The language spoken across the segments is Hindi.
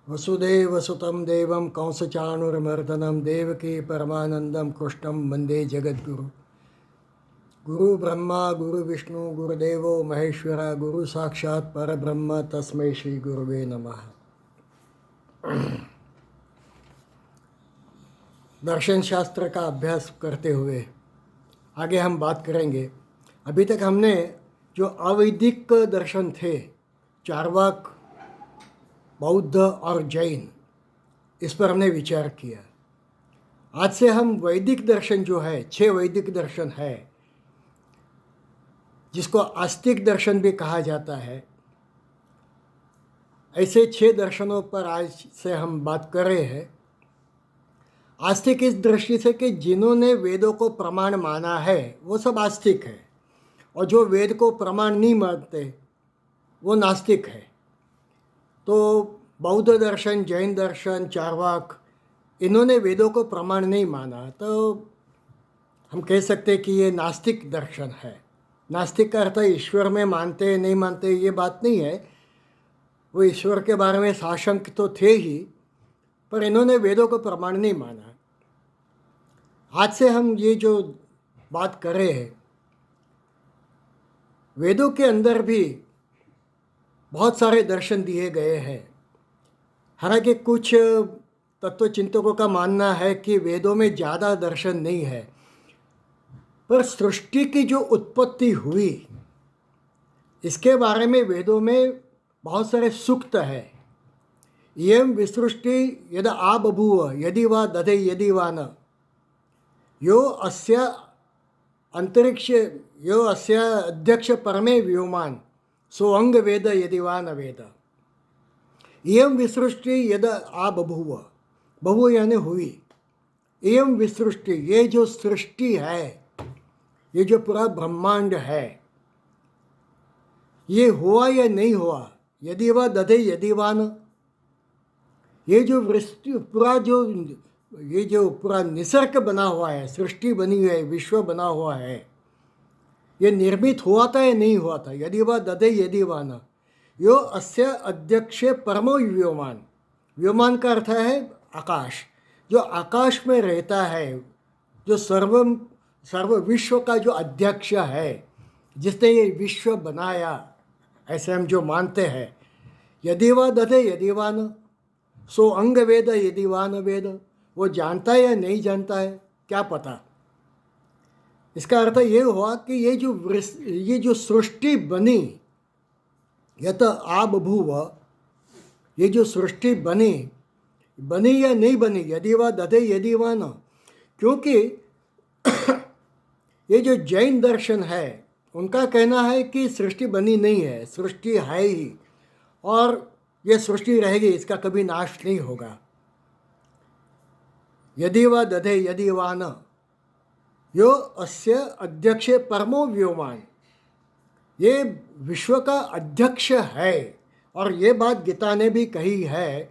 वसुदेवसुतं देवं कंसचाणूरमर्दनं देवकी परमानन्दं कृष्णं वन्दे जगद्गुरु। गुरु ब्रह्मा गुरु विष्णु गुरुदेवो महेश्वर गुरु साक्षात् परब्रह्म तस्मै श्री गुरुवे नमः। दर्शन शास्त्र का अभ्यास करते हुए आगे हम बात करेंगे। अभी तक हमने जो अवैदिक दर्शन थे, चार्वाक, बौद्ध और जैन, इस पर हमने विचार किया। आज से हम वैदिक दर्शन जो है, 6 वैदिक दर्शन है, जिसको आस्तिक दर्शन भी कहा जाता है, ऐसे 6 दर्शनों पर आज से हम बात कर रहे हैं। आस्तिक इस दृष्टि से कि जिन्होंने वेदों को प्रमाण माना है वो सब आस्तिक है, और जो वेद को प्रमाण नहीं मानते वो नास्तिक है। तो बौद्ध दर्शन, जैन दर्शन, चार्वाक, इन्होंने वेदों को प्रमाण नहीं माना, तो हम कह सकते कि ये नास्तिक दर्शन है। नास्तिक का अर्थ ईश्वर में मानते नहीं मानते ये बात नहीं है, वो ईश्वर के बारे में साशंक तो थे ही, पर इन्होंने वेदों को प्रमाण नहीं माना। आज से हम ये जो बात कर रहे हैं, वेदों के अंदर भी बहुत सारे दर्शन दिए गए हैं। हालांकि कुछ तत्वचिंतकों का मानना है कि वेदों में ज़्यादा दर्शन नहीं है, पर सृष्टि की जो उत्पत्ति हुई इसके बारे में वेदों में बहुत सारे सूक्त है। इयं विसृष्टि यद आ बभूव यदि वा दधे यदि वा न, यो अस्य अंतरिक्ष यो अस्य अध्यक्ष परमे व्योमान सो अंग वेद यदि वा न वेद। इयं विसृष्टि यद आ बभूव, बभूव यानी हुई, इयं विसृष्टि, ये जो सृष्टि है, ये जो पूरा ब्रह्मांड है, ये हुआ या नहीं हुआ, यदि वा दधे यदि वा न, ये जो पूरा निसर्ग बना हुआ है, सृष्टि बनी है, विश्व बना हुआ है, ये निर्मित हुआ था या नहीं हुआ था, यदि वा दधे यदि वा न, यो अस्य अध्यक्ष परमो व्योमान। व्योमान का अर्थ है आकाश, जो आकाश में रहता है, जो सर्व विश्व का जो अध्यक्ष है, जिसने ये विश्व बनाया, ऐसे हम जो मानते हैं। यदि वा दधे यदि वा न, सो अंग वेद यदि वा न वेद, वो जानता है या नहीं जानता है क्या पता। इसका अर्थ ये हुआ कि ये जो सृष्टि बनी, यत आ बभूव, ये जो सृष्टि बनी या नहीं बनी, यदि वा दधे यदि वा न, क्योंकि ये जो जैन दर्शन है उनका कहना है कि सृष्टि बनी नहीं है, सृष्टि है ही, और ये सृष्टि रहेगी, इसका कभी नाश नहीं होगा। यदि वा दधे यदि वा न, यो अस्य अध्यक्ष परमो व्योमान, ये विश्व का अध्यक्ष है। और ये बात गीता ने भी कही है,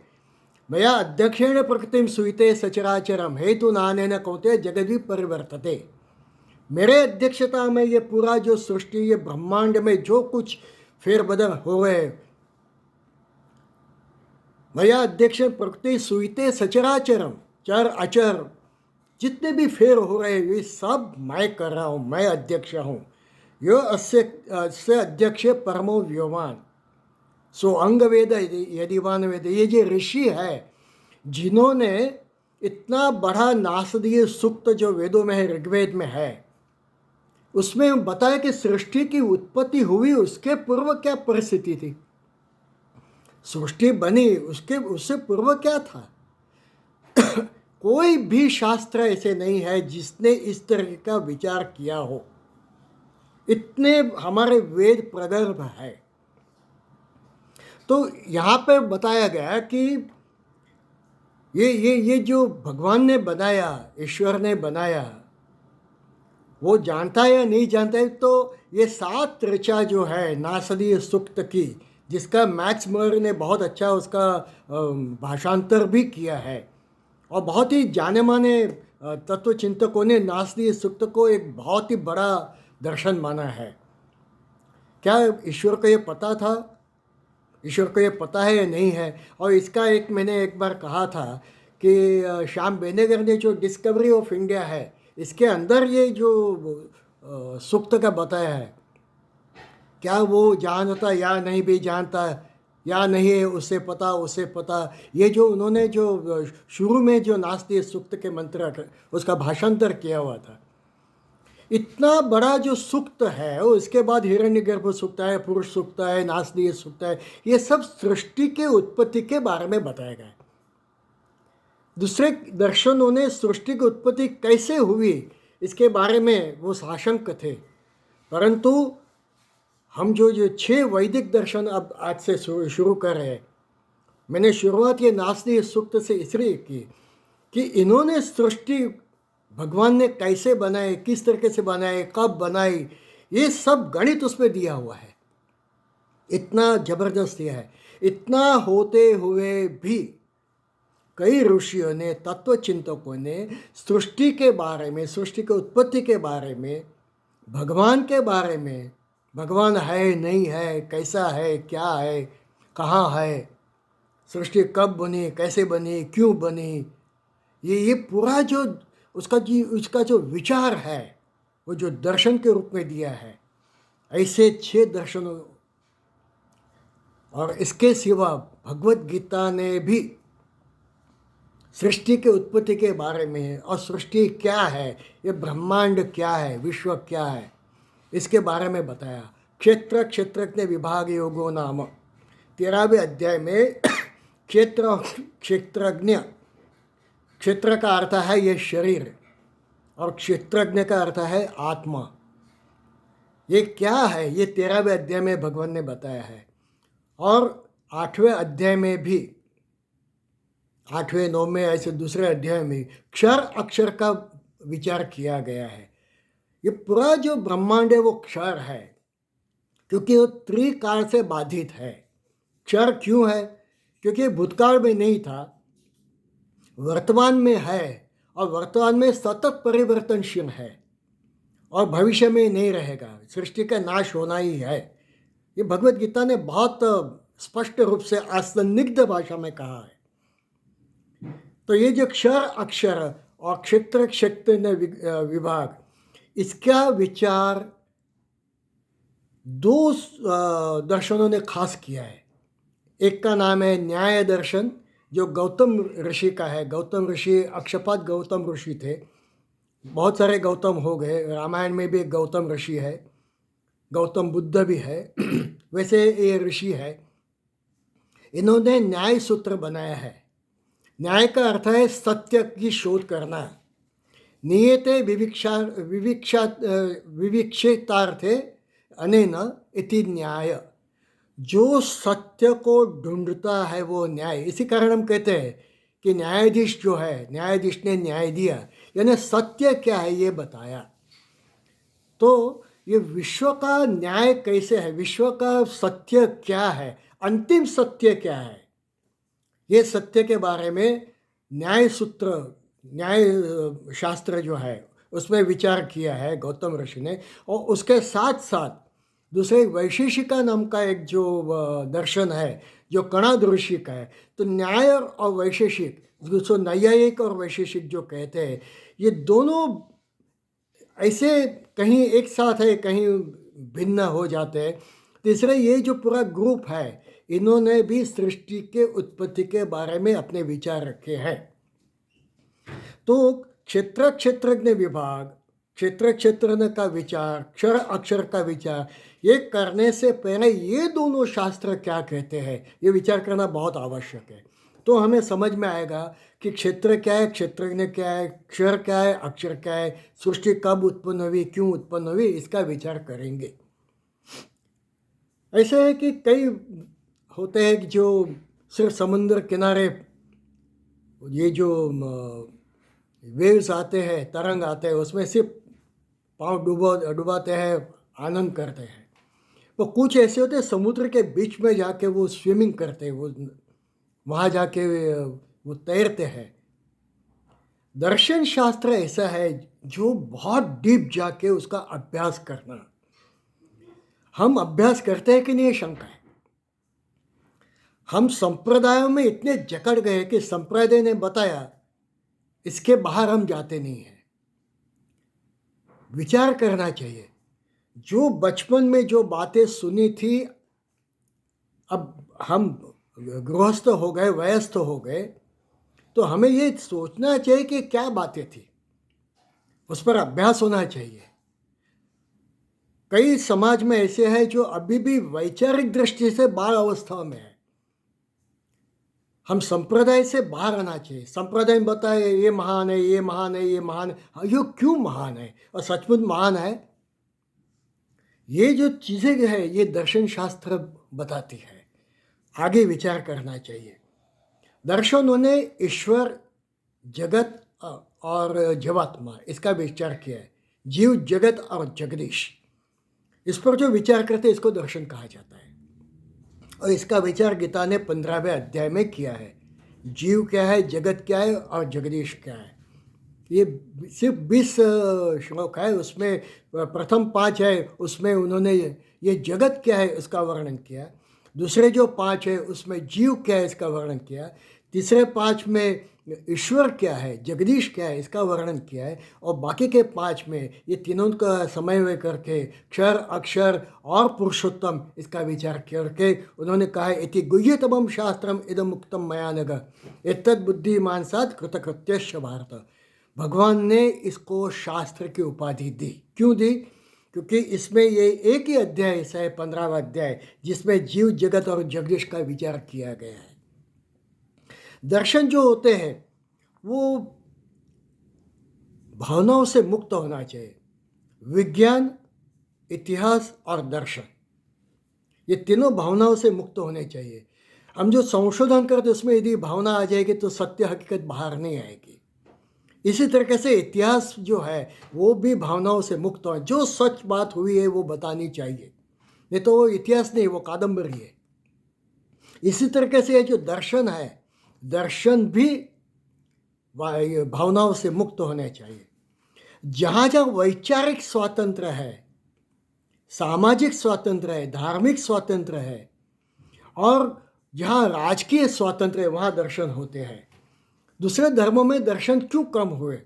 मया अध्यक्षेण प्रकृतिम सुईते सचराचरम हेतु नानेन कौन्तेय जगद्वि परिवर्तते। मेरे अध्यक्षता में ये पूरा जो सृष्टि, ये ब्रह्मांड में जो कुछ फेरबदल हो गए, मया अध्यक्ष प्रकृति सुईते सचराचरम, चर अचर जितने भी फेर हो रहे ये सब मैं कर रहा हूँ, मैं अध्यक्ष हूँ। यो अस्य अध्यक्ष परमो व्योमान सो अंग वेद यदि वा न वेद। ये जो ऋषि है जिन्होंने इतना बड़ा नासदीय सूक्त जो वेदों में है, ऋग्वेद में है, उसमें बताया कि सृष्टि की उत्पत्ति हुई, उसके पूर्व क्या परिस्थिति थी, सृष्टि बनी उससे पूर्व क्या था। कोई भी शास्त्र ऐसे नहीं है जिसने इस तरह का विचार किया हो। इतने हमारे वेद प्रगल्भ है। तो यहाँ पे बताया गया कि ये जो भगवान ने बनाया, ईश्वर ने बनाया, वो जानता है या नहीं जानता है। तो ये 7 ऋचा जो है नासदीय सूक्त की, जिसका मैक्स मुलर ने बहुत अच्छा उसका भाषांतर भी किया है, और बहुत ही जाने माने तत्वचिंतकों ने नासदीय सूक्त को एक बहुत ही बड़ा दर्शन माना है। क्या ईश्वर को ये पता था ईश्वर को ये पता है या नहीं है। और इसका एक मैंने एक बार कहा था कि श्याम बेनेगर ने जो डिस्कवरी ऑफ इंडिया है, इसके अंदर ये जो सूक्त का बताया है, क्या वो जानता या नहीं भी जानता या नहीं है, उसे पता, ये जो उन्होंने जो शुरू में जो नास्तिक सूक्त के मंत्र उसका भाषांतर किया हुआ था, इतना बड़ा जो सूक्त है, और इसके बाद हिरण्यगर्भ सूक्त है, पुरुष सूक्त है, नास्तिक सूक्त है, ये सब सृष्टि के उत्पत्ति के बारे में बताया गया है। दूसरे दर्शनों ने सृष्टि की उत्पत्ति कैसे हुई इसके बारे में वो साशंक थे, परंतु हम जो 6 वैदिक दर्शन अब आज से शुरू कर रहे हैं। मैंने शुरुआत ये नास्तिक सूक्त से इसलिए की कि इन्होंने सृष्टि भगवान ने कैसे बनाए, किस तरीके से बनाए, कब बनाई, ये सब गणित उसमें दिया हुआ है। इतना जबरदस्त यह है। इतना होते हुए भी कई ऋषियों ने, तत्वचिंतकों ने सृष्टि के बारे में, सृष्टि के उत्पत्ति के बारे में, भगवान के बारे में, भगवान है नहीं है, कैसा है, क्या है, कहाँ है, सृष्टि कब बनी, कैसे बनी, क्यों बनी, ये पूरा जो उसका जो विचार है वो जो दर्शन के रूप में दिया है। ऐसे 6 दर्शनों, और इसके सिवा भगवत गीता ने भी सृष्टि के उत्पत्ति के बारे में, और सृष्टि क्या है, ये ब्रह्मांड क्या है, विश्व क्या है, इसके बारे में बताया। क्षेत्रज्ञ विभाग योगो नाम 13वें अध्याय में क्षेत्रज्ञ, क्षेत्र का अर्थ है ये शरीर, और क्षेत्रज्ञ का अर्थ है आत्मा। ये क्या है, ये 13वें अध्याय में भगवान ने बताया है। और 8वें अध्याय में भी, 8वें 9वें ऐसे दूसरे अध्याय में क्षर अक्षर का विचार किया गया है। ये पूरा जो ब्रह्मांड है वो क्षर है, क्योंकि वो त्रिकाल से बाधित है। क्षर क्यों है? क्योंकि भूतकाल में नहीं था, वर्तमान में है, और वर्तमान में सतत परिवर्तनशील है, और भविष्य में नहीं रहेगा। सृष्टि का नाश होना ही है। ये भगवत गीता ने बहुत स्पष्ट रूप से असंदिग्ध भाषा में कहा है। तो ये जो क्षर अक्षर और क्षेत्र विभाग, इसका विचार 2 दर्शनों ने खास किया है। एक का नाम है न्याय दर्शन, जो गौतम ऋषि का है। गौतम ऋषि, अक्षपाद गौतम ऋषि थे, बहुत सारे गौतम हो गए। रामायण में भी एक गौतम ऋषि है, गौतम बुद्ध भी है वैसे ये ऋषि है। इन्होंने न्याय सूत्र बनाया है। न्याय का अर्थ है सत्य की शोध करना। नियते विविक्षितार्थे अनेन इति न्याय, जो सत्य को ढूंढता है वो न्याय। इसी कारण हम कहते हैं कि न्यायाधीश जो है, न्यायाधीश ने न्याय दिया, यानी सत्य क्या है ये बताया। तो ये विश्व का न्याय कैसे है, विश्व का सत्य क्या है, अंतिम सत्य क्या है, ये सत्य के बारे में न्याय सूत्र, न्याय शास्त्र जो है उसमें विचार किया है गौतम ऋषि ने। और उसके साथ साथ दूसरे वैशेषिका नाम का एक जो दर्शन है जो कणाद ऋषि का है। तो न्याय और वैशेषिक, जिसको नैयायिक और वैशेषिक जो कहते हैं, ये दोनों ऐसे कहीं एक साथ है, कहीं भिन्न हो जाते हैं। तीसरे ये जो पूरा ग्रुप है, इन्होंने भी सृष्टि के उत्पत्ति के बारे में अपने विचार रखे हैं। तो क्षेत्रज्ञ विभाग, क्षेत्र का विचार, क्षर अक्षर का विचार, ये करने से पहले ये दोनों शास्त्र क्या कहते हैं ये विचार करना बहुत आवश्यक है। तो हमें समझ में आएगा कि क्षेत्र क्या है, क्षेत्रज्ञ क्या है, क्षर क्या है, अक्षर क्या है, सृष्टि कब उत्पन्न हुई, क्यों उत्पन्न हुई, इसका विचार करेंगे। ऐसे है कि कई होते हैं कि जो सिर्फ समुद्र किनारे ये जो वेव्स आते हैं, तरंग आते हैं, उसमें सिर्फ पाँव डुबाते हैं, आनंद करते हैं। तो कुछ ऐसे होते हैं समुद्र के बीच में जाके वो स्विमिंग करते हैं, वो वहाँ जाके वो तैरते हैं। दर्शन शास्त्र ऐसा है जो बहुत डीप जाके उसका अभ्यास करना। हम अभ्यास करते हैं कि नहीं, शंका है। हम संप्रदायों में इतने जकड़ गए कि संप्रदाय ने बताया इसके बाहर हम जाते नहीं हैं। विचार करना चाहिए। जो बचपन में जो बातें सुनी थी, अब हम गृहस्थ हो गए, वयस्क हो गए, तो हमें ये सोचना चाहिए कि क्या बातें थी, उस पर अभ्यास होना चाहिए। कई समाज में ऐसे हैं जो अभी भी वैचारिक दृष्टि से बाल अवस्था में है। हम संप्रदाय से बाहर आना चाहिए। संप्रदाय में बताए ये महान है, ये महान है, ये महान है। हाँ, ये क्यों महान है और सचमुच महान है? ये जो चीज़ें हैं ये दर्शन शास्त्र बताती है। आगे विचार करना चाहिए। दर्शनों ने ईश्वर, जगत और जीवात्मा इसका विचार किया है। जीव, जगत और जगदीश, इस पर जो विचार करते हैं इसको दर्शन कहा जाता है। और इसका विचार गीता ने 15वें अध्याय में किया है। जीव क्या है, जगत क्या है और जगदीश क्या है। ये सिर्फ 20 श्लोक है, उसमें प्रथम 5 है उसमें उन्होंने ये जगत क्या है उसका वर्णन किया। दूसरे जो 5 है उसमें जीव क्या है इसका वर्णन किया। तीसरे 5 में ईश्वर क्या है, जगदीश क्या है इसका वर्णन किया है। और बाकी के 5 में ये तीनों का समन्वय करके क्षर, अक्षर और पुरुषोत्तम इसका विचार करके उन्होंने कहा है इति गुह्यतमं शास्त्रम इदम मुक्तम मया नघ एतद् बुद्धिमान सात कृतकृत्यश्च भारत। भगवान ने इसको शास्त्र की उपाधि दी। क्यों दी? क्योंकि इसमें ये एक ही अध्याय ऐसा है, 15वां अध्याय, जिसमें जीव, जगत और जगदीश का विचार किया गया है। दर्शन जो होते हैं वो भावनाओं से मुक्त होना चाहिए। विज्ञान, इतिहास और दर्शन, ये तीनों भावनाओं से मुक्त होने चाहिए। हम जो संशोधन करते उसमें यदि भावना आ जाएगी तो सत्य हकीकत बाहर नहीं आएगी। इसी तरीके से इतिहास जो है वो भी भावनाओं से मुक्त हो। जो सच बात हुई है वो बतानी चाहिए, नहीं तो वो इतिहास नहीं, वो कादम्बरी है। इसी तरीके से ये जो दर्शन है, दर्शन भी भावनाओं से मुक्त होने चाहिए। जहाँ जहाँ वैचारिक स्वातंत्र्य है, सामाजिक स्वातंत्र्य है, धार्मिक स्वातंत्र्य है और जहाँ राजकीय स्वातंत्र्य है वहाँ दर्शन होते हैं। दूसरे धर्मों में दर्शन क्यों कम हुए,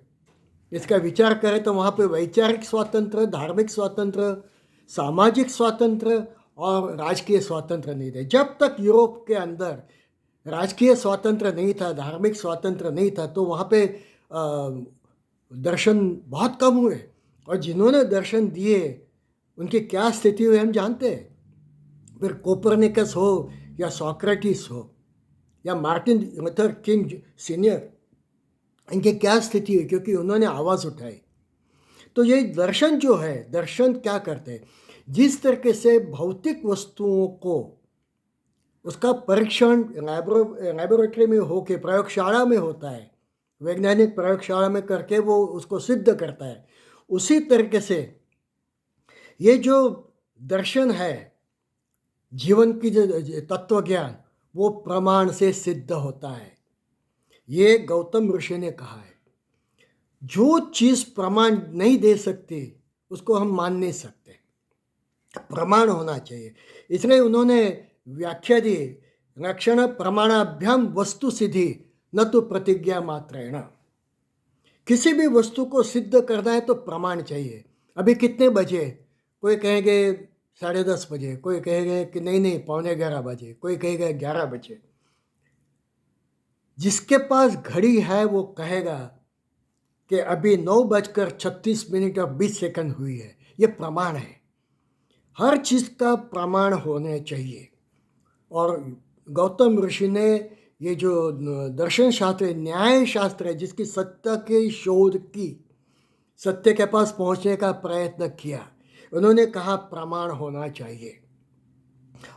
इसका विचार करें तो वहाँ पे वैचारिक स्वातंत्र्य, धार्मिक स्वातंत्र्य, सामाजिक स्वातंत्र्य और राजकीय स्वातंत्र्य नहीं थे। जब तक यूरोप के अंदर राजकीय स्वातंत्र्य नहीं था, धार्मिक स्वातंत्र्य नहीं था, तो वहाँ पे दर्शन बहुत कम हुए। और जिन्होंने दर्शन दिए उनकी क्या स्थिति हुई हम जानते हैं। फिर कोपरनिकस हो या सोक्रेटिस हो या मार्टिन लूथर किंग सीनियर, इनकी क्या स्थिति हुई, क्योंकि उन्होंने आवाज़ उठाई। तो ये दर्शन जो है, दर्शन क्या करते हैं, जिस तरीके से भौतिक वस्तुओं को उसका परीक्षण लैबोरेटरी में होके, प्रयोगशाला में होता है, वैज्ञानिक प्रयोगशाला में करके वो उसको सिद्ध करता है, उसी तरीके से ये जो दर्शन है, जीवन की जो तत्व ज्ञान, वो प्रमाण से सिद्ध होता है। ये गौतम ऋषि ने कहा है। जो चीज़ प्रमाण नहीं दे सकती उसको हम मान नहीं सकते, प्रमाण होना चाहिए। इसलिए उन्होंने व्याख्या दी, लक्षण प्रमाणाभ्याम वस्तु सिद्धि न तो प्रतिज्ञा मात्रेण। किसी भी वस्तु को सिद्ध करना है तो प्रमाण चाहिए। अभी कितने बजे, कोई कहेंगे 10:30 बजे, कोई कहेंगे कि नहीं 11:15 बजे, कोई कहेगा 11 बजे। जिसके पास घड़ी है वो कहेगा कि अभी 9:36 और 20 सेकंड हुई है। ये प्रमाण है। हर चीज़ का प्रमाण होने चाहिए। और गौतम ऋषि ने ये जो दर्शन शास्त्र है, न्याय शास्त्र है, जिसकी सत्य की शोध की, सत्य के पास पहुंचने का प्रयत्न किया, उन्होंने कहा प्रमाण होना चाहिए।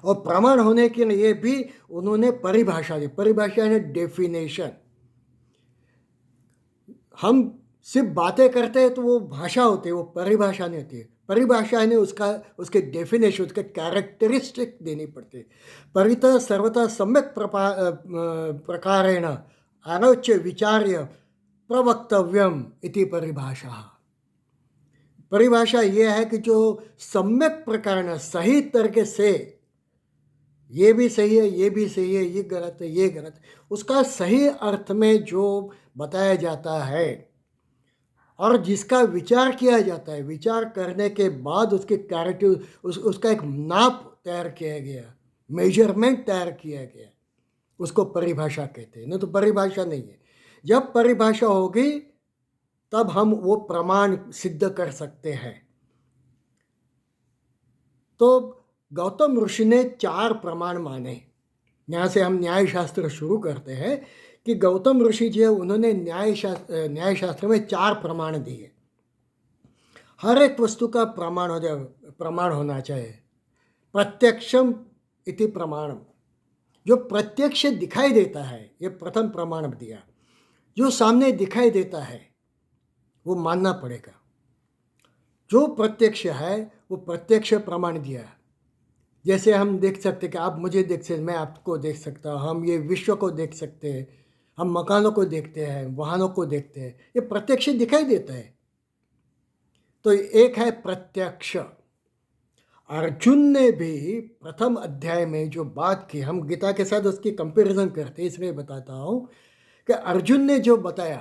और प्रमाण होने के लिए भी उन्होंने परिभाषा दी। परिभाषा है डेफिनेशन। हम सिर्फ बातें करते हैं तो वो भाषा होती है, वो परिभाषा नहीं होती है। परिभाषा ने उसके डेफिनेशन, उसके कैरेक्टरिस्टिक देनी पड़ती है। परितः सर्वथा सम्यक प्रकारेण आलोच्य विचार्य प्रवक्तव्यम इति परिभाषा। परिभाषा ये है कि जो सम्यक प्रकार, सही तरीके से ये भी सही है, ये भी सही है, ये गलत है, ये गलत है, उसका सही अर्थ में जो बताया जाता है और जिसका विचार किया जाता है, विचार करने के बाद उसके क्लैरिटी उसका एक नाप तैयार किया गया, मेजरमेंट तैयार किया गया, उसको परिभाषा कहते हैं। नहीं तो परिभाषा नहीं है। जब परिभाषा होगी तब हम वो प्रमाण सिद्ध कर सकते हैं। तो गौतम ऋषि ने 4 प्रमाण माने। यहाँ से हम न्याय शास्त्र शुरू करते हैं कि गौतम ऋषि जी उन्होंने न्याय शास्त्र में 4 प्रमाण दिए। हर एक वस्तु का प्रमाण होना चाहिए। प्रत्यक्षम इति प्रमाणम, जो प्रत्यक्ष दिखाई देता है, ये प्रथम प्रमाण दिया। जो सामने दिखाई देता है वो मानना पड़ेगा। जो प्रत्यक्ष है वो प्रत्यक्ष प्रमाण दिया। जैसे हम देख सकते कि आप मुझे देख सकते, मैं आपको देख सकता हूँ, हम ये विश्व को देख सकते हैं, हम मकानों को देखते हैं, वाहनों को देखते हैं, ये प्रत्यक्ष दिखाई देता है। तो एक है प्रत्यक्ष। अर्जुन ने भी प्रथम अध्याय में जो बात की, हम गीता के साथ उसकी कंपैरिजन करते हैं, इसलिए बताता हूँ कि अर्जुन ने जो बताया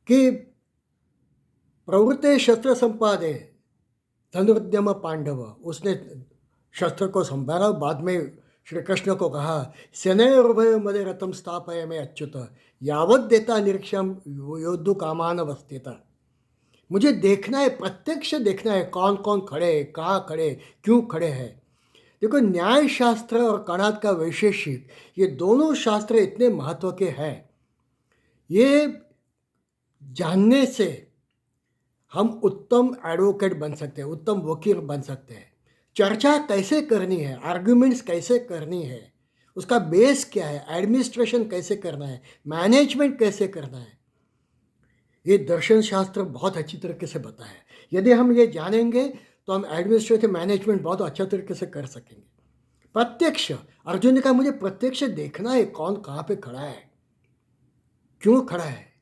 कि प्रवृत्ते शस्त्र संपादे धनुर्द्यम पांडव, उसने शस्त्र को संभाला। बाद में श्री कृष्ण को कहा सेनयोरुभयो मदे रथम स्थापय में अच्युत यावत देता निरीक्षम योद्धु कामान अवस्थिता। मुझे देखना है, प्रत्यक्ष देखना है, कौन कौन खड़े, कहाँ खड़े, क्यों खड़े हैं। देखो, न्याय शास्त्र और कणाद का वैशेषिक, ये दोनों शास्त्र इतने महत्व के हैं। ये जानने से हम उत्तम एडवोकेट बन सकते हैं, उत्तम वकील बन सकते हैं। चर्चा कैसे करनी है, आर्ग्यूमेंट्स कैसे करनी है, उसका बेस क्या है, एडमिनिस्ट्रेशन कैसे करना है, मैनेजमेंट कैसे करना है, ये दर्शन शास्त्र बहुत अच्छी तरीके से बताया है। यदि हम ये जानेंगे तो हम एडमिनिस्ट्रेटिव मैनेजमेंट बहुत अच्छा तरीके से कर सकेंगे। प्रत्यक्ष, अर्जुन ने कहा मुझे प्रत्यक्ष देखना है, कौन कहाँ पे खड़ा है, क्यों खड़ा है।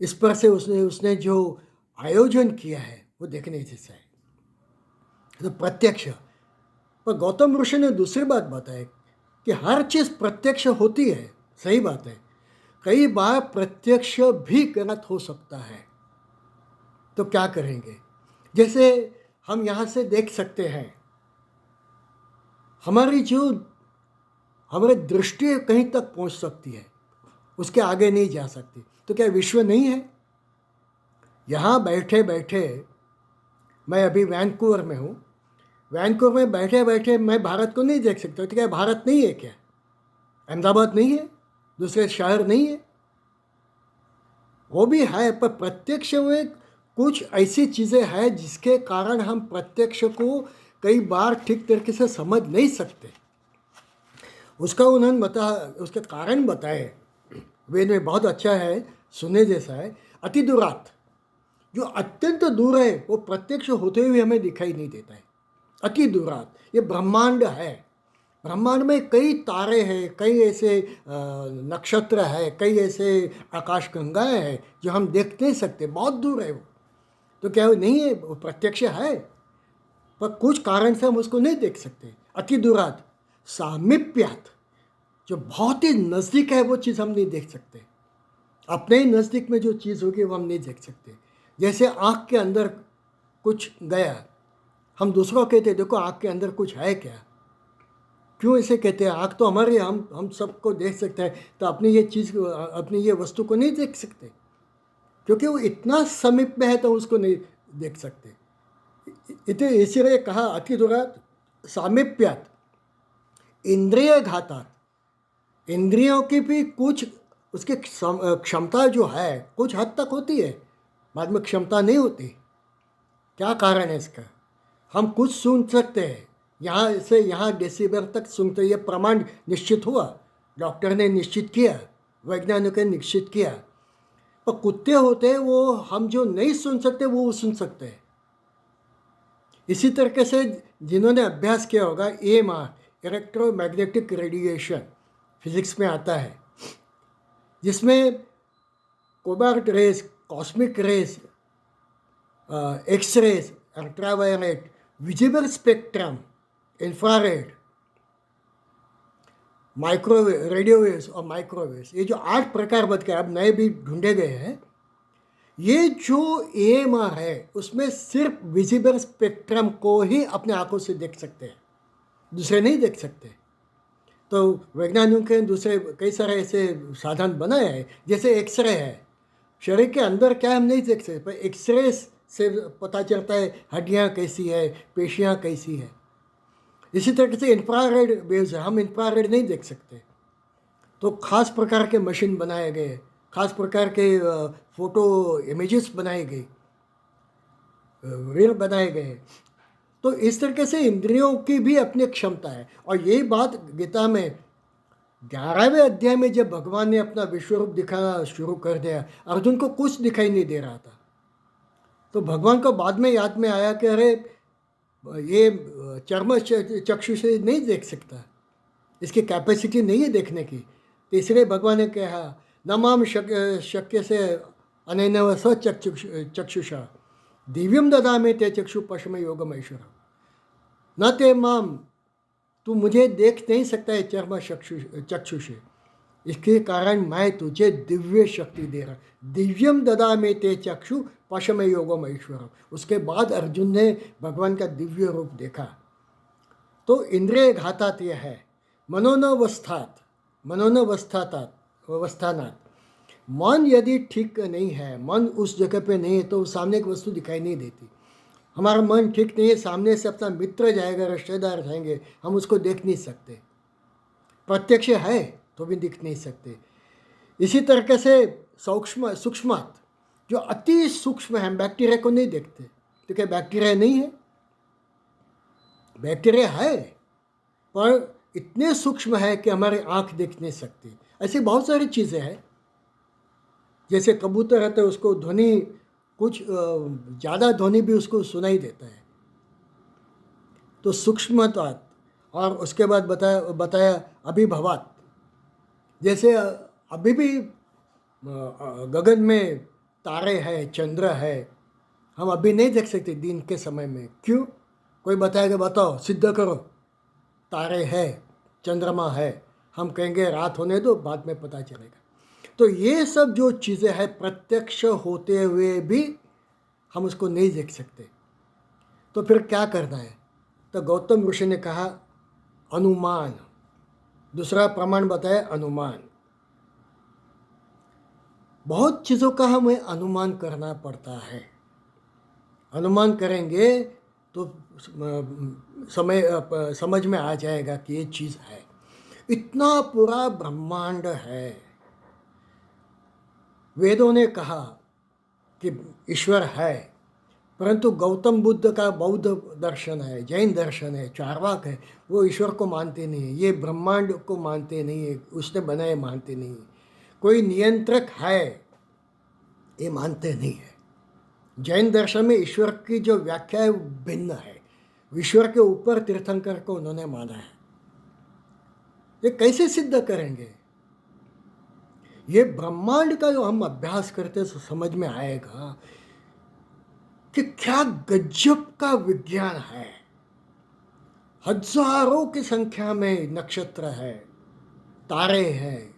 इस पर से उसने जो आयोजन किया है वो देखने जैसा है। तो प्रत्यक्ष। पर गौतम ऋषि ने दूसरी बात बताई कि हर चीज़ प्रत्यक्ष होती है, सही बात है, कई बार प्रत्यक्ष भी गलत हो सकता है। तो क्या करेंगे? जैसे हम यहाँ से देख सकते हैं, हमारी दृष्टि कहीं तक पहुँच सकती है, उसके आगे नहीं जा सकती। तो क्या विश्व नहीं है? यहाँ बैठे बैठे, मैं अभी वैंकूवर में हूँ, वैंकूवर में बैठे बैठे मैं भारत को नहीं देख सकता। तो क्या भारत नहीं है? क्या अहमदाबाद नहीं है? दूसरे शहर नहीं है? वो भी है, पर प्रत्यक्ष में कुछ ऐसी चीज़ें हैं जिसके कारण हम प्रत्यक्ष को कई बार ठीक तरीके से समझ नहीं सकते। उसका उन्होंने उसके कारण बताए, वेद में बहुत अच्छा है, सुनने जैसा है। अति दूरात, जो अत्यंत दूर है वो प्रत्यक्ष होते हुए हमें दिखाई नहीं देता है। अति दूरात, ये ब्रह्मांड है। ब्रह्मांड में कई तारे हैं, कई ऐसे नक्षत्र है, कई ऐसे आकाशगंगाएं हैं जो हम देख नहीं सकते, बहुत दूर है वो। तो क्या वो नहीं है? वो प्रत्यक्ष है, पर कुछ कारण से हम उसको नहीं देख सकते। अति दूरात। सामीप्यात, जो बहुत ही नज़दीक है वो चीज़ हम नहीं देख सकते। अपने ही नज़दीक में जो चीज़ होगी वो हम नहीं देख सकते। जैसे आँख के अंदर कुछ गया, हम दूसरों को कहते देखो आँख के अंदर कुछ है क्या। क्यों ऐसे कहते हैं? आँख तो हमारी, हम सबको देख सकते हैं, तो अपनी ये चीज़, अपनी ये वस्तु को नहीं देख सकते, क्योंकि वो इतना समीप में है तो उसको नहीं देख सकते। इसीलिए कहा अति दूरात सामीप्यात इंद्रिय घातात। इंद्रियों की भी कुछ उसकी क्षमता जो है कुछ हद तक होती है, बाद में क्षमता नहीं होती। क्या कारण है इसका? हम कुछ सुन सकते हैं, यहाँ से यहाँ डेसिबल तक सुनते, ये प्रमाण निश्चित हुआ, डॉक्टर ने निश्चित किया, वैज्ञानिकों ने निश्चित किया। पर कुत्ते होते हैं वो, हम जो नहीं सुन सकते वो सुन सकते हैं। इसी तरीके से जिन्होंने अभ्यास किया होगा, EMR, इलेक्ट्रोमैग्नेटिक रेडिएशन, फिजिक्स में आता है, जिसमें cobalt rays, cosmic rays, X rays, ultraviolet, visible spectrum, infrared, microwave, radio waves और माइक्रोवेव्स, ये जो 8 प्रकार बच गए, अब नए भी ढूंढे गए हैं। ये जो AMR है उसमें सिर्फ विजिबल स्पेक्ट्रम को ही अपने आंखों से देख सकते हैं, दूसरे नहीं देख सकते। तो वैज्ञानिकों के दूसरे कई सारे ऐसे साधन बनाए हैं, जैसे एक्सरे है। शरीर के अंदर क्या हम नहीं देख सकते, पर एक्सरे से पता चलता है हड्डियाँ कैसी है, पेशियाँ कैसी है। इसी तरीके से इंफ्रारेड वेव्स है, हम इंफ्रारेड नहीं देख सकते। तो खास प्रकार के मशीन बनाए गए, खास प्रकार के फोटो इमेजेस बनाए गए, रील बनाए गए। तो इस तरीके से इंद्रियों की भी अपनी क्षमता है। और यही बात गीता में 11वें अध्याय में जब भगवान ने अपना विश्वरूप दिखाना शुरू कर दिया, अर्जुन को कुछ दिखाई नहीं दे रहा था। तो भगवान को बाद में याद में आया कि अरे ये चर्म चक्षु से नहीं देख सकता, इसकी कैपेसिटी नहीं है देखने की। तो इसलिए भगवान ने कहा नमाम शक्य से अनैनव स चक्षुषा दिव्यम ददामि ते चक्षु पश्चिम योगम ऐश्वर न ते माम, तू मुझे देख नहीं सकता है चर्म चक्षु से, इसके कारण मैं तुझे दिव्य शक्ति दे रहा। दिव्यम ददामि ते चक्षु पश्चिम योगम ऐश्वर। उसके बाद अर्जुन ने भगवान का दिव्य रूप देखा। तो इंद्रिय घातात यह है मनोनवस्थानात्। मन यदि ठीक नहीं है, मन उस जगह पे नहीं है, तो सामने की वस्तु दिखाई नहीं देती। हमारा मन ठीक नहीं है, सामने से अपना मित्र जाएगा, रिश्तेदार जाएंगे, हम उसको देख नहीं सकते। प्रत्यक्ष है तो भी दिख नहीं सकते। इसी तरीके से सूक्ष्मात, जो अति सूक्ष्म है, बैक्टीरिया को नहीं देखते। तो क्या बैक्टीरिया नहीं है? बैक्टीरिया है, पर इतने सूक्ष्म है कि हमारी आँख देख नहीं सकती। ऐसी बहुत सारी चीज़ें हैं। जैसे कबूतर रहता है, उसको ध्वनि कुछ ज़्यादा ध्वनि भी उसको सुनाई देता है। तो सूक्ष्मता। और उसके बाद बताया अभिभवात, जैसे अभी भी गगन में तारे हैं, चंद्र है, हम अभी नहीं देख सकते दिन के समय में। क्यों? कोई बताएगा, बताओ, सिद्ध करो। तारे है, चंद्रमा है, हम कहेंगे रात होने दो, बाद में पता चलेगा। तो ये सब जो चीज़ें हैं, प्रत्यक्ष होते हुए भी हम उसको नहीं देख सकते। तो फिर क्या करना है? तो गौतम ऋषि ने कहा अनुमान। दूसरा प्रमाण बताया अनुमान। बहुत चीज़ों का हमें अनुमान करना पड़ता है। अनुमान करेंगे तो समझ में आ जाएगा कि ये चीज़ है। इतना पूरा ब्रह्मांड है। वेदों ने कहा कि ईश्वर है, परंतु गौतम बुद्ध का बौद्ध दर्शन है, जैन दर्शन है, चारवाक है, वो ईश्वर को मानते नहीं है, ये ब्रह्मांड को मानते नहीं है, उसने बनाए मानते नहीं है। कोई नियंत्रक है ये मानते नहीं है। जैन दर्शन में ईश्वर की जो व्याख्या है वो भिन्न है। ईश्वर के ऊपर तीर्थंकर को उन्होंने माना है। ये कैसे सिद्ध करेंगे? ये ब्रह्मांड का जो हम अभ्यास करते तो समझ में आएगा कि क्या गजब का विज्ञान है। हजारों की संख्या में नक्षत्र है, तारे हैं,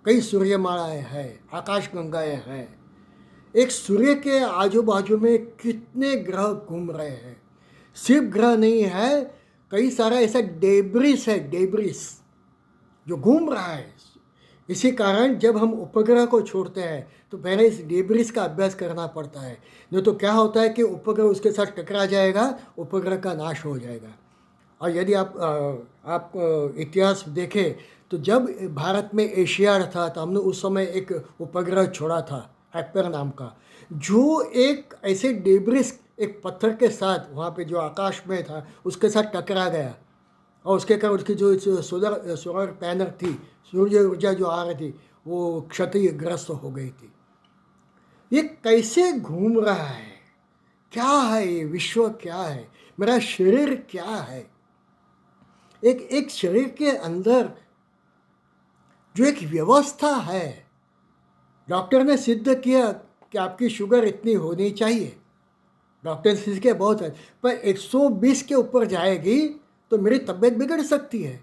कई सूर्यमालाएं हैं, आकाशगंगाएं हैं। एक सूर्य के आजू बाजू में कितने ग्रह घूम रहे हैं। सिर्फ ग्रह नहीं है, कई सारा ऐसा डेब्रिस है, डेब्रिस जो घूम रहा है। इसी कारण जब हम उपग्रह को छोड़ते हैं तो पहले इस डेब्रिस का अभ्यास करना पड़ता है। नहीं तो क्या होता है कि उपग्रह उसके साथ टकरा जाएगा, उपग्रह का नाश हो जाएगा। और यदि आप इतिहास देखें तो जब भारत में एशियाड था तो हमने उस समय एक उपग्रह छोड़ा था, हैपर नाम का, जो एक ऐसे डेब्रिस, एक पत्थर के साथ वहाँ पे जो आकाश में था उसके साथ टकरा गया। और उसके कारण उसकी जो सोलर पैनल थी, सूर्य ऊर्जा जो आ रही थी, वो क्षतिग्रस्त हो गई थी। ये कैसे घूम रहा है? क्या है ये विश्व? क्या है मेरा शरीर? क्या है? एक शरीर के अंदर जो एक व्यवस्था है। डॉक्टर ने सिद्ध किया कि आपकी शुगर इतनी होनी चाहिए, डॉक्टर ने सिद्ध किया बहुत है, पर 120 के ऊपर जाएगी तो मेरी तबीयत बिगड़ सकती है।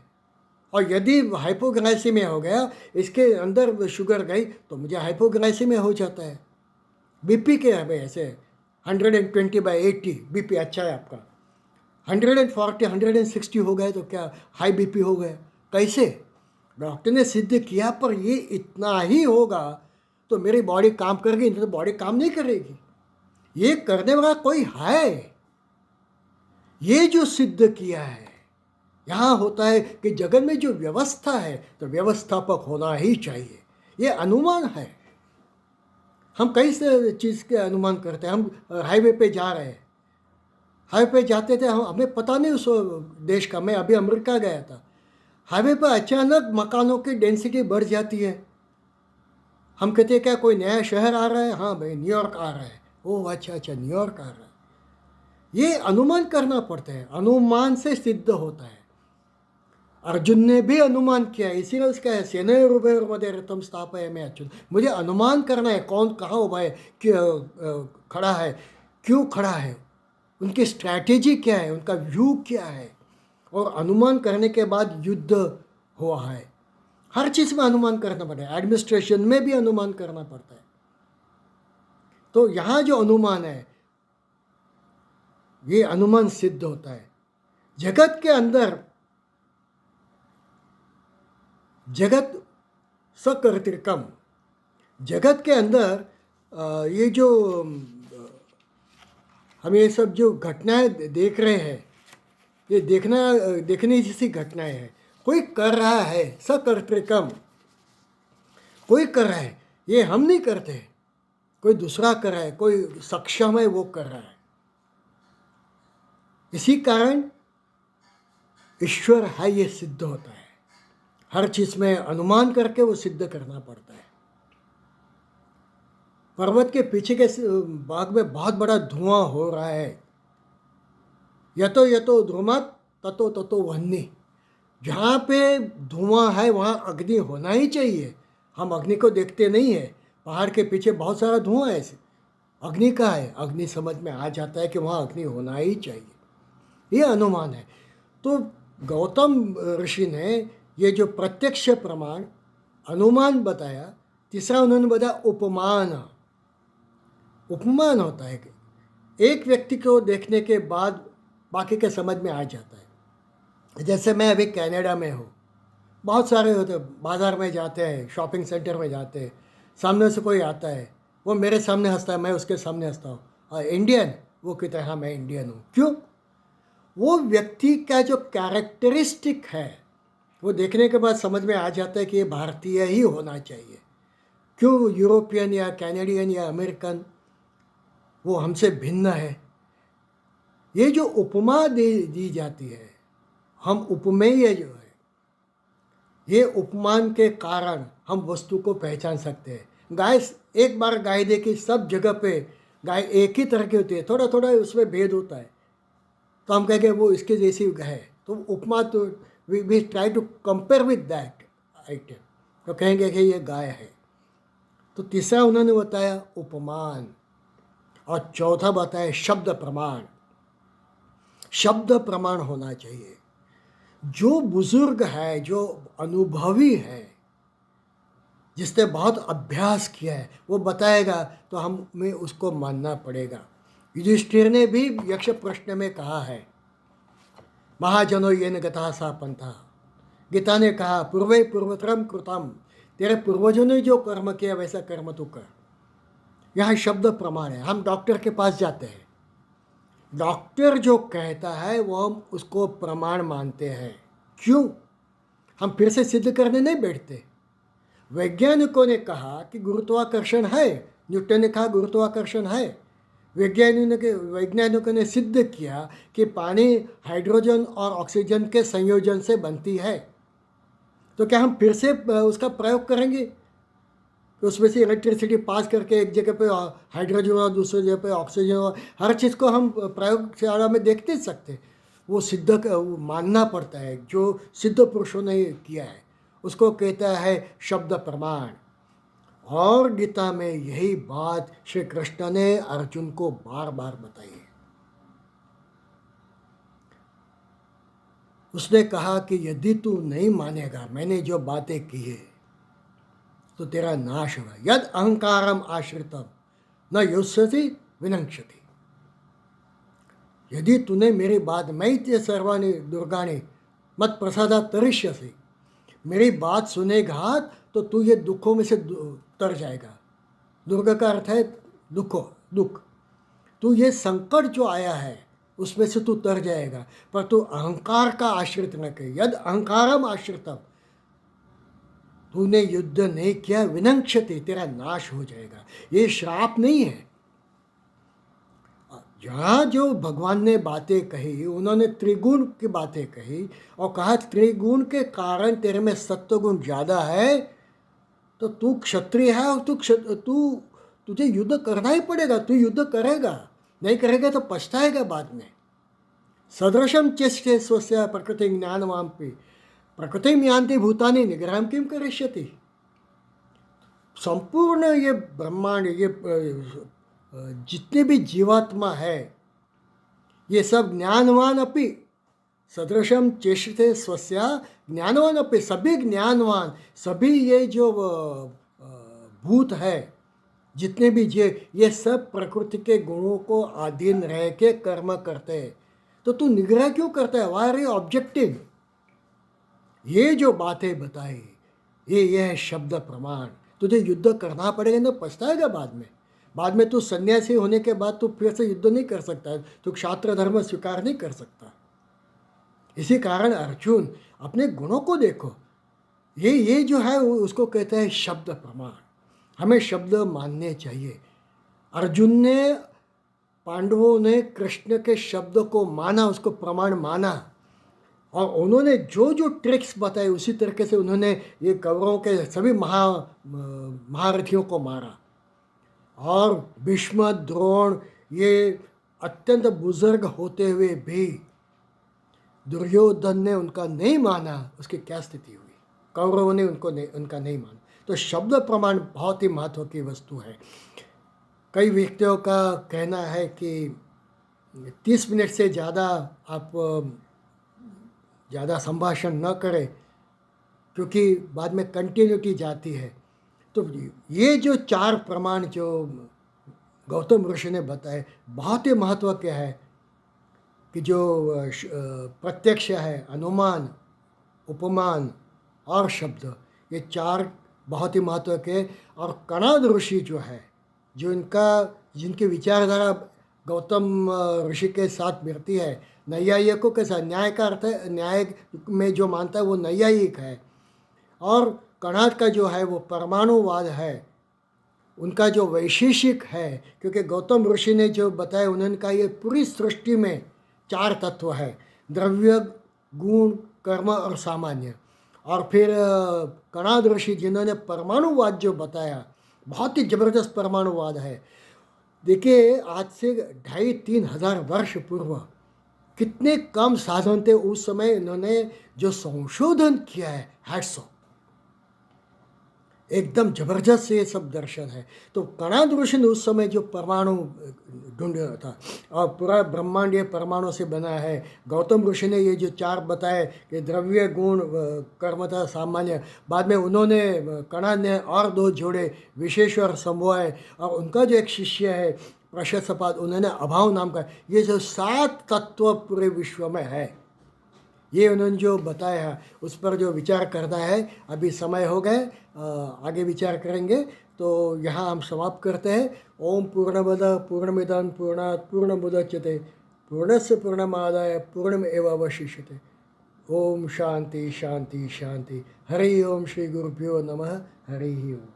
और यदि हाइपोग्लाइसीमिया हो गया, इसके अंदर शुगर गई, तो मुझे हाइपोग्लाइसीमिया हो जाता है। बीपी के है ऐसे 120/80 बीपी अच्छा है आपका, 140 160 हो गए तो क्या हाई बीपी हो गया? कैसे? डॉक्टर ने सिद्ध किया, पर ये इतना ही होगा तो मेरी बॉडी काम करेगी, नहीं तो बॉडी काम नहीं करेगी। ये करने वाला कोई है, ये जो सिद्ध किया है। यहाँ होता है कि जगत में जो व्यवस्था है तो व्यवस्थापक होना ही चाहिए। ये अनुमान है। हम कई से चीज़ के अनुमान करते हैं। हम हाईवे पे जा रहे हैं, हाईवे पे जाते थे, हमें पता नहीं उस देश का। मैं अभी अमेरिका गया था, हाईवे पर अचानक मकानों की डेंसिटी बढ़ जाती है। हम कहते हैं क्या कोई नया शहर आ रहा है? हाँ भाई, न्यूयॉर्क आ रहा है। ओह अच्छा अच्छा, न्यूयॉर्क आ रहा है। ये अनुमान करना पड़ता है, अनुमान से सिद्ध होता है। अर्जुन ने भी अनुमान किया, इसीलिए उसका है सेनयोरुभयोर्मध्ये रथम स्थापयामि अर्जुन। मुझे अनुमान करना है कौन कहाँ उभा है, खड़ा है, क्यों खड़ा है, उनकी स्ट्रैटेजी क्या है, उनका व्यू क्या है। और अनुमान करने के बाद युद्ध हुआ है। हर चीज़ में अनुमान करना पड़ता है, एडमिनिस्ट्रेशन में भी अनुमान करना पड़ता है। तो यहाँ जो अनुमान है, ये अनुमान सिद्ध होता है। जगत के अंदर, जगत सकर्तृकम, जगत के अंदर ये जो हम ये सब जो घटनाएं देख रहे हैं, ये देखने जैसी घटनाएं हैं। कोई कर रहा है, सकर्तृकम, कोई कर रहा है, ये हम नहीं करते, कोई दूसरा कर रहा है, कोई सक्षम है वो कर रहा है। इसी कारण ईश्वर है, ये सिद्ध होता है। हर चीज़ में अनुमान करके वो सिद्ध करना पड़ता है। पर्वत के पीछे के भाग में बहुत बड़ा धुआं हो रहा है। यतो यतो ध्रुमत ततो ततो वह्नि। जहाँ पे धुआं है वहाँ अग्नि होना ही चाहिए। हम अग्नि को देखते नहीं है, पहाड़ के पीछे बहुत सारा धुआं है, अग्नि का है। अग्नि समझ में आ जाता है कि वहाँ अग्नि होना ही चाहिए। ये अनुमान है। तो गौतम ऋषि ने ये जो प्रत्यक्ष प्रमाण अनुमान बताया, तीसरा उन्होंने बताया उपमान। उपमान होता है कि एक व्यक्ति को देखने के बाद बाकी के समझ में आ जाता है। जैसे मैं अभी कनाडा में हूँ, बहुत सारे होते, बाज़ार में जाते हैं, शॉपिंग सेंटर में जाते हैं, सामने से कोई आता है, वो मेरे सामने हंसता है, मैं उसके सामने हंसता हूँ, और इंडियन, वो कहता है हाँ मैं इंडियन हूँ। क्यों? वो व्यक्ति का जो कैरेक्टरिस्टिक है वो देखने के बाद समझ में आ जाता है कि ये भारतीय ही होना चाहिए। क्यों यूरोपियन या कैनेडियन या अमेरिकन वो हमसे भिन्न है। ये जो उपमा दी जाती है, हम उपमेय जो है, ये उपमान के कारण हम वस्तु को पहचान सकते हैं। गाय, एक बार गाय देखी, सब जगह पे गाय एक ही तरह की होती है, थोड़ा थोड़ा उसमें भेद होता है, तो हम कहेंगे वो इसके जैसी है। तो उपमा तो we try to compare with that item, तो कहेंगे कि ये गाय है। तो तीसरा उन्होंने बताया उपमान, और चौथा बताया शब्द प्रमाण। शब्द प्रमाण होना चाहिए। जो बुजुर्ग है, जो अनुभवी है, जिसने बहुत अभ्यास किया है, वो बताएगा तो हमें उसको मानना पड़ेगा। युधिष्ठिर ने भी यक्ष प्रश्न में कहा है, महाजनो येन गतः सा पंथा। गीता ने कहा पूर्वे पूर्वतरम कृतम, तेरे पूर्वजों ने जो कर्म किया वैसा कर्म तू कर। यहाँ शब्द प्रमाण है। हम डॉक्टर के पास जाते हैं, डॉक्टर जो कहता है वो हम उसको प्रमाण मानते हैं। क्यों? हम फिर से सिद्ध करने नहीं बैठते। वैज्ञानिकों ने कहा कि गुरुत्वाकर्षण है, न्यूटन ने कहा गुरुत्वाकर्षण है, वैज्ञानिकों ने सिद्ध किया कि पानी हाइड्रोजन और ऑक्सीजन के संयोजन से बनती है। तो क्या हम फिर से उसका प्रयोग करेंगे? तो उसमें से इलेक्ट्रिसिटी पास करके एक जगह पे हाइड्रोजन और दूसरी जगह पे ऑक्सीजन, और हर चीज़ को हम प्रयोगशाला में देख नहीं सकते। वो वो मानना पड़ता है। जो सिद्ध पुरुषों ने किया है उसको कहता है शब्द प्रमाण। और गीता में यही बात श्री कृष्ण ने अर्जुन को बार बार बताई है। उसने कहा कि यदि तू नहीं मानेगा मैंने जो बातें की है तो तेरा नाश होगा। यद अहंकारम आश्रितम न युष्यति विनंक्षति। यदि तूने मेरी बात मैं ते सर्वाणी दुर्गाणी मत प्रसादा तरिष्यसि, मेरी बात सुनेगा तो तू ये दुखों में से तर जाएगा। दुर्ग का अर्थ है दुख। तू ये संकट जो आया है उसमें से तू तर जाएगा, पर तू अहंकार का आश्रित न कर। यद अहंकारम आश्रितम, तूने युद्ध नहीं किया विनंक्षति, तेरा नाश हो जाएगा। ये श्राप नहीं है। जहाँ जो भगवान ने बातें कही, उन्होंने त्रिगुण की बातें कही और कहा त्रिगुण के कारण तेरे में सत्वगुण ज़्यादा है, तो तू क्षत्रिय है और तुझे युद्ध करना ही पड़ेगा। तू युद्ध करेगा, नहीं करेगा तो पछताएगा बाद में। सदृशम चेष्टे स्वस्य प्रकृति ज्ञानवाम्पि प्रकृति यान्ति भूतानि निग्रहं किं करिष्यति। संपूर्ण ये ब्रह्मांड, ये जितने भी जीवात्मा है, ये सब ज्ञानवान अपि सदृशम चेष्टे स्वस्य ज्ञानवान अपि, सभी ज्ञानवान, सभी ये जो भूत है, जितने भी ये सब प्रकृति के गुणों को अधीन रह के कर्म करते हैं। तो तू निग्रह क्यों करता है? Why are you objecting? ये जो बातें बताई, ये है शब्द प्रमाण। तुझे युद्ध करना पड़ेगा, ना पछताएगा बाद में तू सन्यासी होने के बाद तू फिर से युद्ध नहीं कर सकता, तू क्षात्र धर्म स्वीकार नहीं कर सकता। इसी कारण अर्जुन अपने गुणों को देखो। ये जो है उसको कहते हैं शब्द प्रमाण। हमें शब्द मानने चाहिए। अर्जुन ने, पांडवों ने कृष्ण के शब्द को माना, उसको प्रमाण माना, और उन्होंने जो जो ट्रिक्स बताए उसी तरीके से उन्होंने ये कौरवों के सभी महारथियों को मारा। और भीष्म, द्रोण, ये अत्यंत बुजुर्ग होते हुए भी दुर्योधन ने उनका नहीं माना, उसकी क्या स्थिति हुई? कौरवों ने उनका नहीं माना। तो शब्द प्रमाण बहुत ही महत्व की वस्तु है। कई व्यक्तियों का कहना है कि 30 मिनट से ज़्यादा आप ज़्यादा संभाषण न करें, क्योंकि बाद में कंटिन्यूटी जाती है। तो ये जो 4 प्रमाण जो गौतम ऋषि ने बताए, बहुत ही महत्व क्या है कि जो प्रत्यक्ष है, अनुमान, उपमान और शब्द, ये 4 बहुत ही महत्व के। और कणाद ऋषि जो है, जो जिनकी विचारधारा गौतम ऋषि के साथ मिलती है, नैयायिकों के साथ, न्याय का अर्थ है, न्याय में जो मानता है वो नैयायिक है। और कणाद का जो है वो परमाणुवाद है, उनका जो वैशेषिक है, क्योंकि गौतम ऋषि ने जो बताया, उन्होंने कहा ये पूरी सृष्टि में 4 तत्व है, द्रव्य, गुण, कर्म और सामान्य। और फिर कणाद ऋषि जिन्होंने परमाणुवाद जो बताया, बहुत ही ज़बरदस्त परमाणुवाद है। देखिए, आज से 2,500-3 हज़ार वर्ष पूर्व कितने कम साधन थे उस समय, इन्होंने जो संशोधन किया है, हैट्स ऑफ, एकदम जबरदस्त ये सब दर्शन है। तो कणाद ऋषि ने उस समय जो परमाणु ढूंढा था, और पूरा ब्रह्मांड ये परमाणु से बना है। गौतम ऋषि ने ये जो 4 बताए कि द्रव्य, गुण, कर्म था, सामान्य। बाद में उन्होंने, कणाद ने और 2 जोड़े, विशेष और समवाय। और उनका जो एक शिष्य है प्रशस्तपाद, उन्होंने अभाव नाम का, ये जो 7 तत्व पूरे विश्व में है, ये उन्होंने जो बताया है उस पर जो विचार करना है। अभी समय हो गए, आगे विचार करेंगे। तो यहाँ हम समाप्त करते हैं। ओम पूर्णमद पूर्णमिदं पूर्णात् पूर्णमुदच्यते पूर्णस्य पूर्णमादाय पूर्णमेवावशिष्यते। ओम शांति शांति शांति। हरि ओम श्री गुरुभ्यो नमः। हरि ओम।